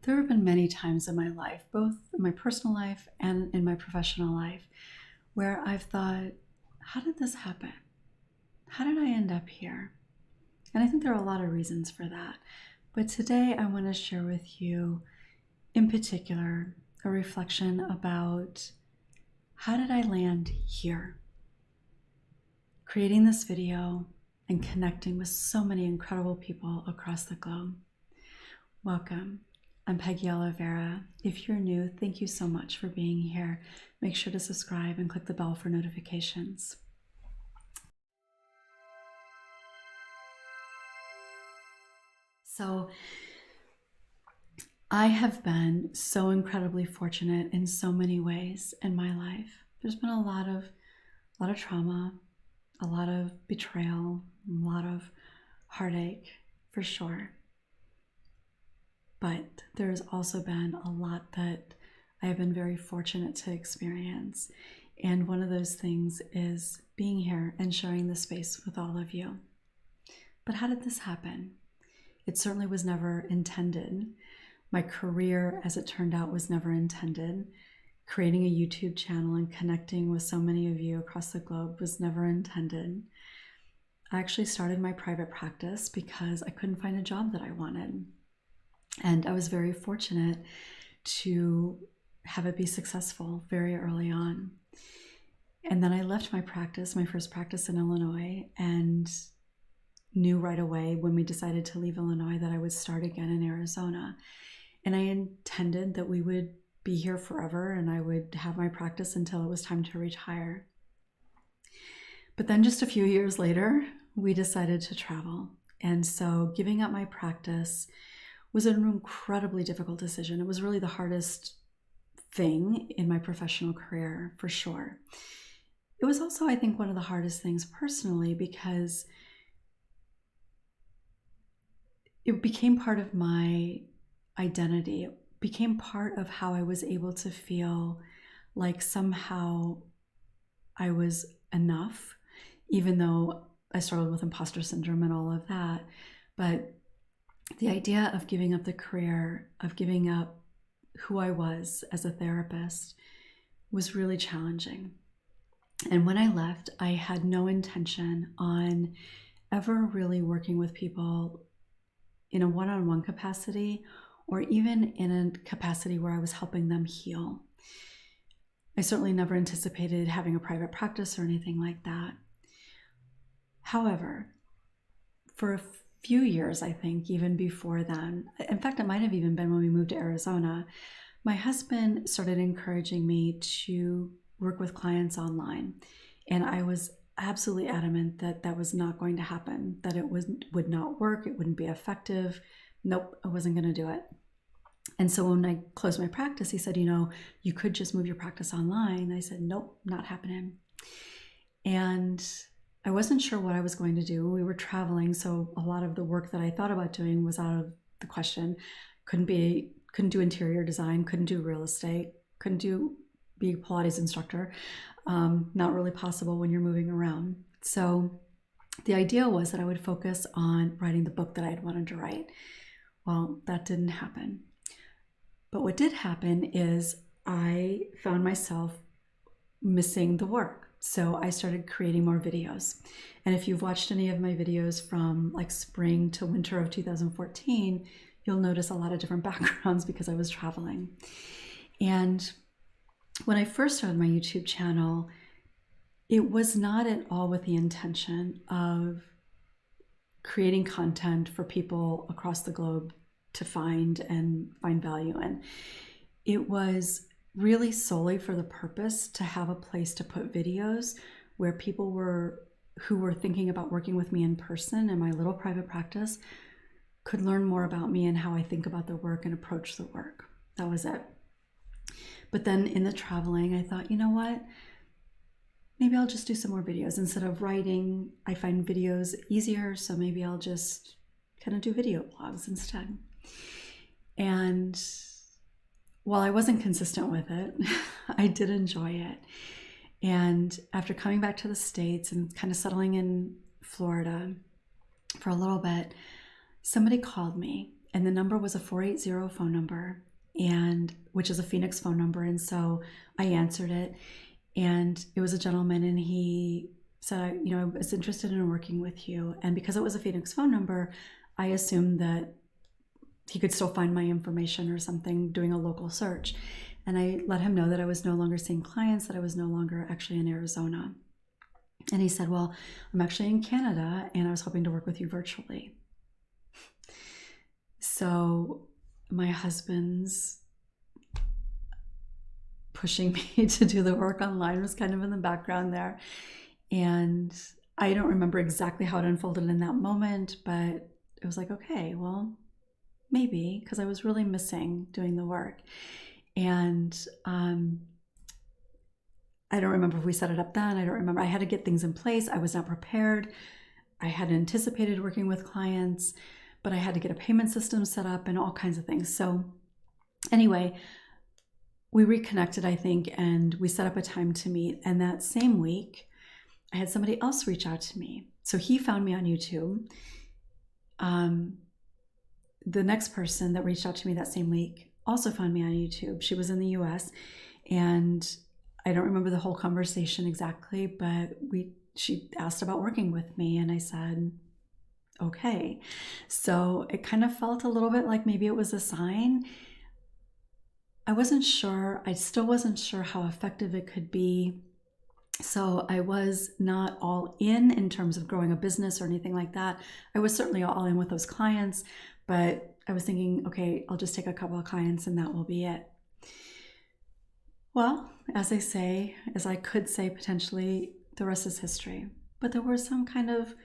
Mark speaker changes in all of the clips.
Speaker 1: There have been many times in my life, both in my personal life and in my professional life, where I've thought, how did this happen? How did I end up here? And I think there are a lot of reasons for that. But today I want to share with you, in particular, a reflection about how did I land here? Creating this video and connecting with so many incredible people across the globe. Welcome. I'm Peggy Oliveira. If you're new, thank you so much for being here. Make sure to subscribe and click the bell for notifications. So I have been so incredibly fortunate in so many ways in my life. There's been a lot of trauma, a lot of betrayal, a lot of heartache, for sure. But there's also been a lot that I have been very fortunate to experience. And one of those things is being here and sharing this space with all of you. But how did this happen? It certainly was never intended. My career, as it turned out, was never intended. Creating a YouTube channel and connecting with so many of you across the globe was never intended. I actually started my private practice because I couldn't find a job that I wanted. And I was very fortunate to have it be successful very early on. And then I left my practice, my first practice in Illinois, and knew right away when we decided to leave Illinois that I would start again in Arizona. And I intended that we would be here forever and I would have my practice until it was time to retire. But then just a few years later, we decided to travel. And so giving up my practice was an incredibly difficult decision. It was really the hardest thing in my professional career, for sure. It was also, I think, one of the hardest things personally because it became part of my identity. It became part of how I was able to feel like somehow I was enough, even though I struggled with imposter syndrome and all of that. But the idea of giving up the career, of giving up who I was as a therapist, was really challenging. And when I left, I had no intention on ever really working with people in a one-on-one capacity, or even in a capacity where I was helping them heal. I certainly never anticipated having a private practice or anything like that. However, for a few years, I think, even before then, in fact, it might have even been when we moved to Arizona, my husband started encouraging me to work with clients online. And I was absolutely adamant that that was not going to happen, that it would not work, it wouldn't be effective. Nope, I wasn't going to do it. And so when I closed my practice, he said, you could just move your practice online. I said, nope, not happening. And I wasn't sure what I was going to do. We were traveling, so a lot of the work that I thought about doing was out of the question. Couldn't do interior design, couldn't do real estate, couldn't be a Pilates instructor. Not really possible when you're moving around. So the idea was that I would focus on writing the book that I had wanted to write. Well, that didn't happen. But what did happen is I found myself missing the work. So I started creating more videos. And if you've watched any of my videos from like spring to winter of 2014, you'll notice a lot of different backgrounds because I was traveling. And when I first started my YouTube channel, it was not at all with the intention of creating content for people across the globe to find value in. It was really solely for the purpose to have a place to put videos where people who were thinking about working with me in person in my little private practice could learn more about me and how I think about the work and approach the work. That was it. But then in the traveling, I thought, you know what? Maybe I'll just do some more videos. Instead of writing, I find videos easier, so maybe I'll just kind of do video blogs instead. And while I wasn't consistent with it, I did enjoy it. And after coming back to the States and kind of settling in Florida for a little bit, somebody called me And the number was a 480 phone number, and which is a Phoenix phone number. And so I answered it, and it was a gentleman, and he said, I was interested in working with you. And because it was a Phoenix phone number, I assumed that he could still find my information or something doing a local search. And I let him know that I was no longer seeing clients, that I was no longer actually in Arizona. And he said, well, I'm actually in Canada, and I was hoping to work with you virtually. So my husband's pushing me to do the work online was kind of in the background there. And I don't remember exactly how it unfolded in that moment, but it was like, okay, well, maybe, because I was really missing doing the work. And I don't remember if we set it up then. I don't remember. I had to get things in place. I was not prepared. I had anticipated working with clients, but I had to get a payment system set up and all kinds of things. So anyway, we reconnected, I think, and we set up a time to meet. And that same week, I had somebody else reach out to me. So he found me on YouTube. The next person that reached out to me that same week also found me on YouTube. She was in the US, and I don't remember the whole conversation exactly, but she asked about working with me, and I said, okay. So it kind of felt a little bit like maybe it was a sign. I wasn't sure. I still wasn't sure how effective it could be. So I was not all in terms of growing a business or anything like that. I was certainly all in with those clients, but I was thinking, okay, I'll just take a couple of clients and that will be it. Well, as I could say, potentially the rest is history. But there were some kind of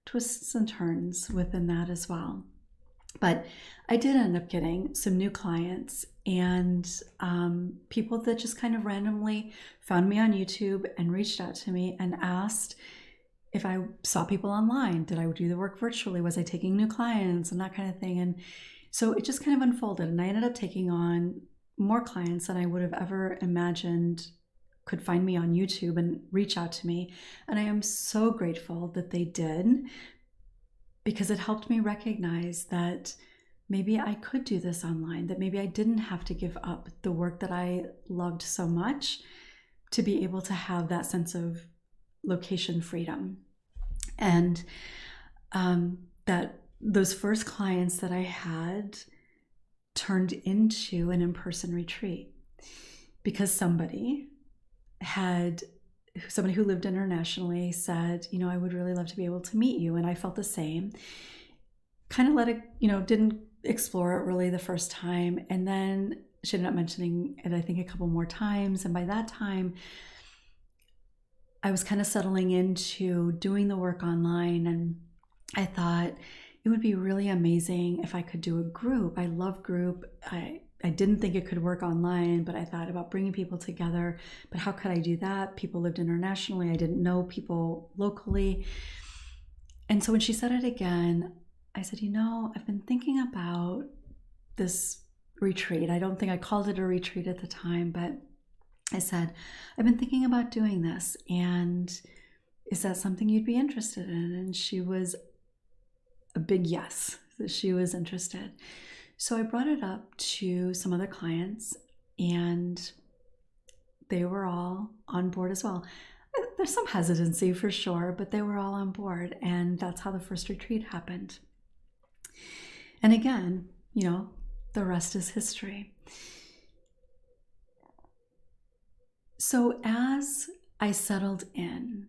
Speaker 1: twists and turns within that as well. But I did end up getting some new clients and people that just kind of randomly found me on YouTube and reached out to me and asked if I saw people online. Did I do the work virtually? Was I taking new clients and that kind of thing? And so it just kind of unfolded, and I ended up taking on more clients than I would have ever imagined could find me on YouTube and reach out to me. And I am so grateful that they did, because it helped me recognize that maybe I could do this online, that maybe I didn't have to give up the work that I loved so much to be able to have that sense of location freedom. And that those first clients that I had turned into an in-person retreat because somebody who lived internationally said, I would really love to be able to meet you. And I felt the same. Kind of let it, didn't explore it really the first time. And then she ended up mentioning it, I think, a couple more times. And by that time, I was kind of settling into doing the work online. And I thought it would be really amazing if I could do a group. I love group. I didn't think it could work online, but I thought about bringing people together. But how could I do that? People lived internationally. I didn't know people locally. And so when she said it again, I said, I've been thinking about this retreat. I don't think I called it a retreat at the time, but I said, I've been thinking about doing this. And is that something you'd be interested in? And she was a big yes, that she was interested. So I brought it up to some other clients, and they were all on board as well. There's some hesitancy for sure, but they were all on board. And that's how the first retreat happened. And again, the rest is history. So as I settled in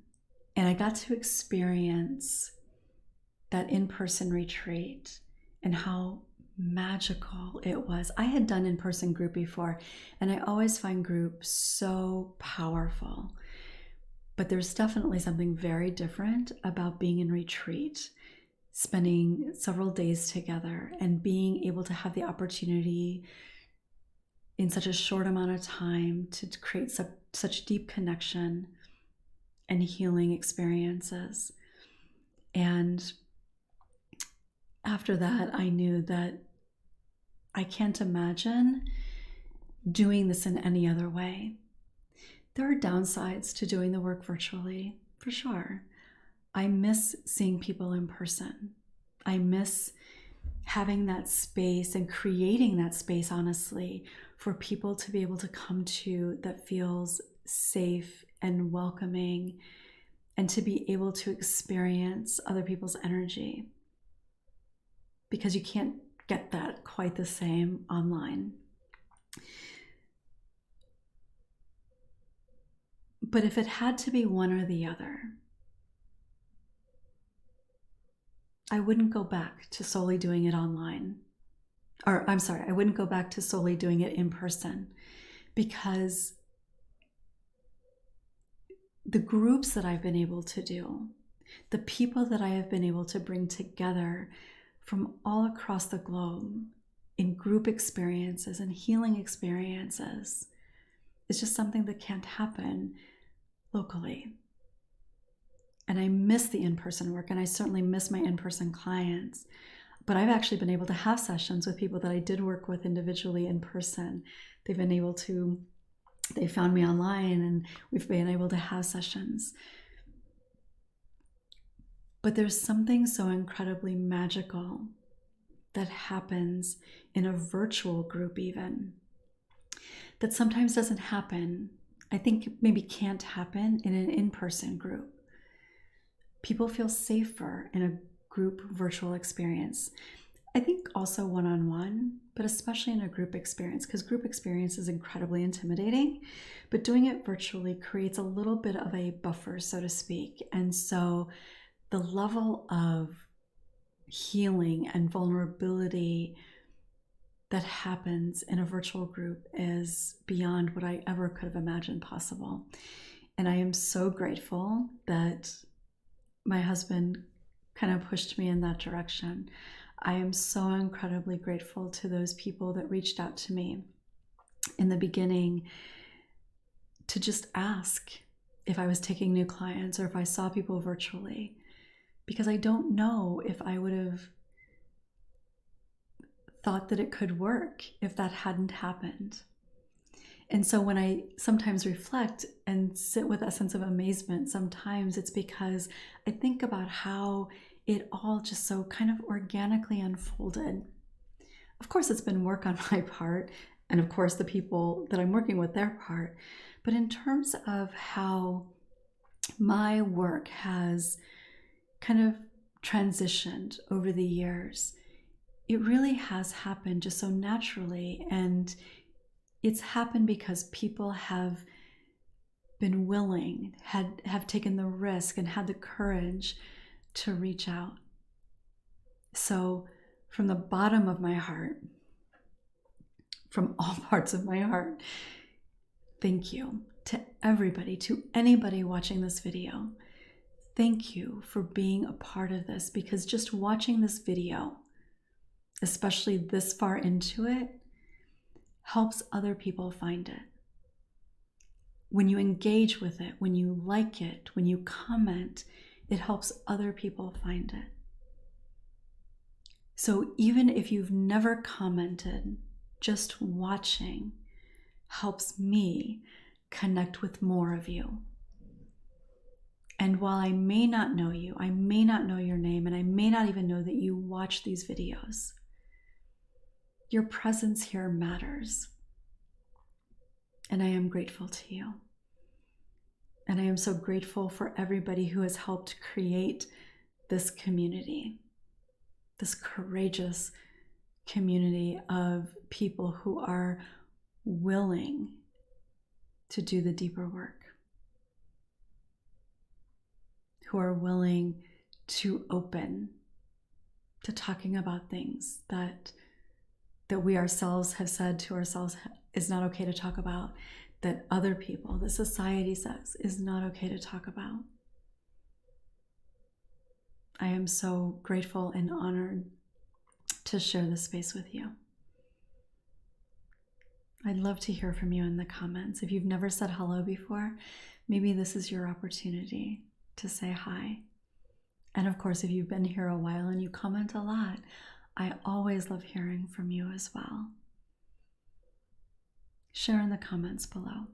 Speaker 1: and I got to experience that in-person retreat and how magical it was. I had done in-person group before, and I always find group so powerful. But there's definitely something very different about being in retreat, spending several days together and being able to have the opportunity in such a short amount of time to create such deep connection and healing experiences. And after that, I knew that I can't imagine doing this in any other way. There are downsides to doing the work virtually, for sure. I miss seeing people in person. I miss having that space and creating that space, honestly, for people to be able to come to that feels safe and welcoming, and to be able to experience other people's energy, because you can't get that quite the same online. But if it had to be one or the other, I wouldn't go back to solely doing it online. Or I'm sorry, I wouldn't go back to solely doing it in person, because the groups that I've been able to do, the people that I have been able to bring together from all across the globe in group experiences and healing experiences, is just something that can't happen locally. And I miss the in-person work, and I certainly miss my in-person clients. But I've actually been able to have sessions with people that I did work with individually in person. They found me online, and we've been able to have sessions. But there's something so incredibly magical that happens in a virtual group even, that sometimes doesn't happen, I think maybe can't happen in an in-person group. People feel safer in a group virtual experience. I think also one-on-one, but especially in a group experience, because group experience is incredibly intimidating, but doing it virtually creates a little bit of a buffer, so to speak. And so the level of healing and vulnerability that happens in a virtual group is beyond what I ever could have imagined possible. And I am so grateful that my husband kind of pushed me in that direction. I am so incredibly grateful to those people that reached out to me in the beginning to just ask if I was taking new clients or if I saw people virtually, because I don't know if I would have thought that it could work if that hadn't happened. And so when I sometimes reflect and sit with a sense of amazement, sometimes it's because I think about how it all just so kind of organically unfolded. Of course, it's been work on my part, and of course the people that I'm working with, their part. But in terms of how my work has kind of transitioned over the years, it really has happened just so naturally. And it's happened because people have been willing, have taken the risk and had the courage to reach out. So from the bottom of my heart, from all parts of my heart, thank you to everybody, to anybody watching this video. Thank you for being a part of this, because just watching this video, especially this far into it, helps other people find it. When you engage with it, when you like it, when you comment, it helps other people find it. So even if you've never commented, just watching helps me connect with more of you. And while I may not know you, I may not know your name, and I may not even know that you watch these videos, your presence here matters. And I am grateful to you. And I am so grateful for everybody who has helped create this community, this courageous community of people who are willing to do the deeper work, who are willing to open to talking about things that we ourselves have said to ourselves is not okay to talk about, that other people, the society says is not okay to talk about. I am so grateful and honored to share this space with you. I'd love to hear from you in the comments. If you've never said hello before, maybe this is your opportunity to say hi. And of course, if you've been here a while and you comment a lot, I always love hearing from you as well. Share in the comments below.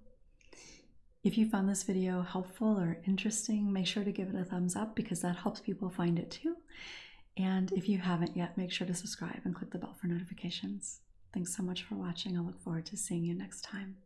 Speaker 1: If you found this video helpful or interesting, make sure to give it a thumbs up, because that helps people find it too. And if you haven't yet, make sure to subscribe and click the bell for notifications. Thanks so much for watching. I look forward to seeing you next time.